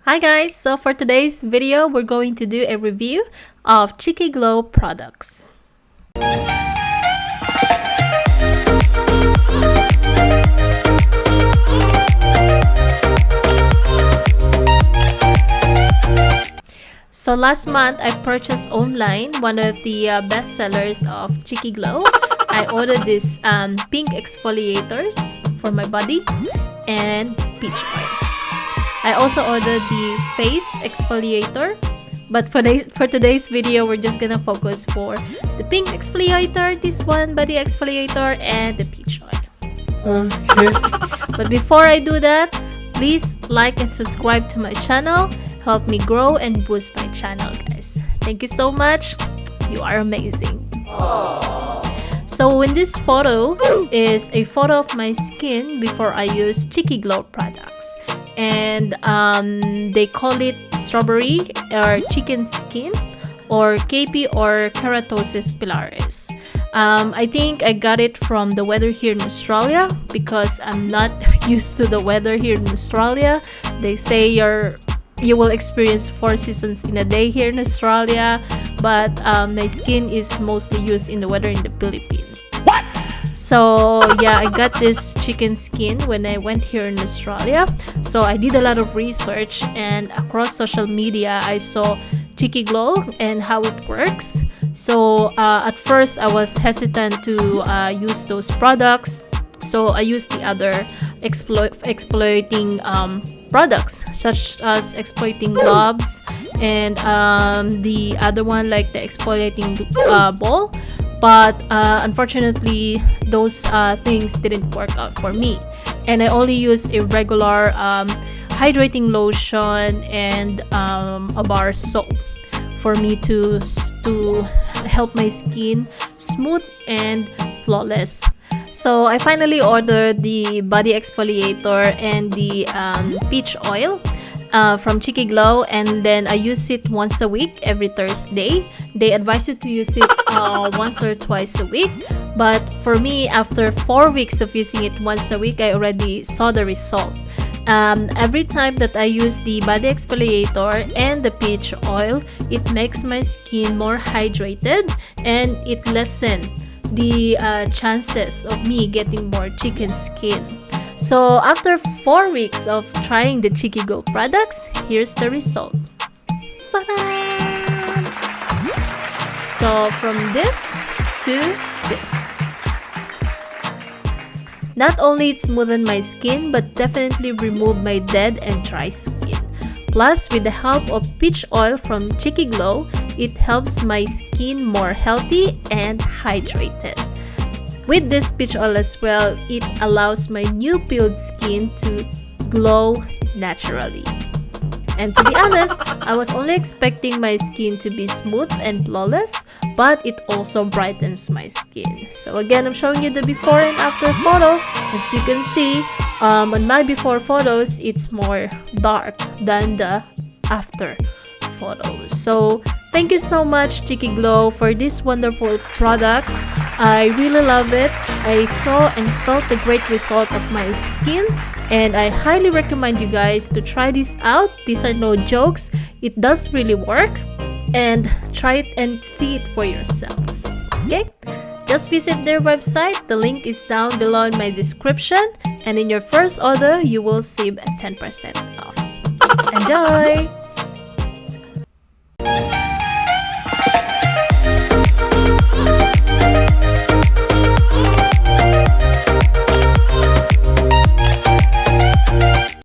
Hi guys, so for today's video, we're going to do a review of Cheekyglo products. So last month, I purchased online one of the best sellers of Cheekyglo. I ordered this pink exfoliators for my body and peach oil. I also ordered the face exfoliator, but for today's video, we're just gonna focus for the pink exfoliator, this one body exfoliator, and the peach oil. Okay. But before I do that, please like and subscribe to my channel. Help me grow and boost my channel, guys. Thank you so much. You are amazing. So in this photo is a photo of my skin before I use Cheekyglo products. And they call it strawberry or chicken skin or KP or keratosis pilaris. I think I got it from the weather here in Australia because I'm not used to the weather here in Australia. They say you will experience 4 seasons in a day here in Australia, but my skin is mostly used in the weather in the Philippines. What? So yeah, I got this chicken skin when I went here in Australia. So I did a lot of research, and across social media I saw Cheekyglo and how it works. So at first I was hesitant to use those products. So I used the other exploiting products, such as exfoliating gloves and the other one like the exfoliating ball. But unfortunately, those things didn't work out for me. And I only used a regular hydrating lotion and a bar soap for me to help my skin smooth and flawless. So I finally ordered the body exfoliator and the peach oil from Cheekyglo, and then I use it once a week, every Thursday. They advise you to use it once or twice a week, but for me, after 4 weeks of using it once a week, I already saw the result. Every time that I use the body exfoliator and the peach oil, it makes my skin more hydrated and it lessens the chances of me getting more chicken skin. So after 4 weeks of trying the Cheekyglo products, here's the result. Ta-da! So from this to this. Not only it smoothened my skin, but definitely removed my dead and dry skin. Plus, with the help of peach oil from Cheekyglo, it helps my skin more healthy and hydrated. With this peach oil as well, it allows my new peeled skin to glow naturally. And to be honest, I was only expecting my skin to be smooth and flawless, but it also brightens my skin. So again, I'm showing you the before and after photo. As you can see, on my before photos, it's more dark than the after photos. So thank you so much, Cheekyglo, for these wonderful products. I really love it. I saw and felt the great result of my skin, and I highly recommend you guys to try this out. These are no jokes. It does really work, and try it and see it for yourselves. Okay? Just visit their website. The link is down below in my description, and in your first order, you will save 10% off. Enjoy!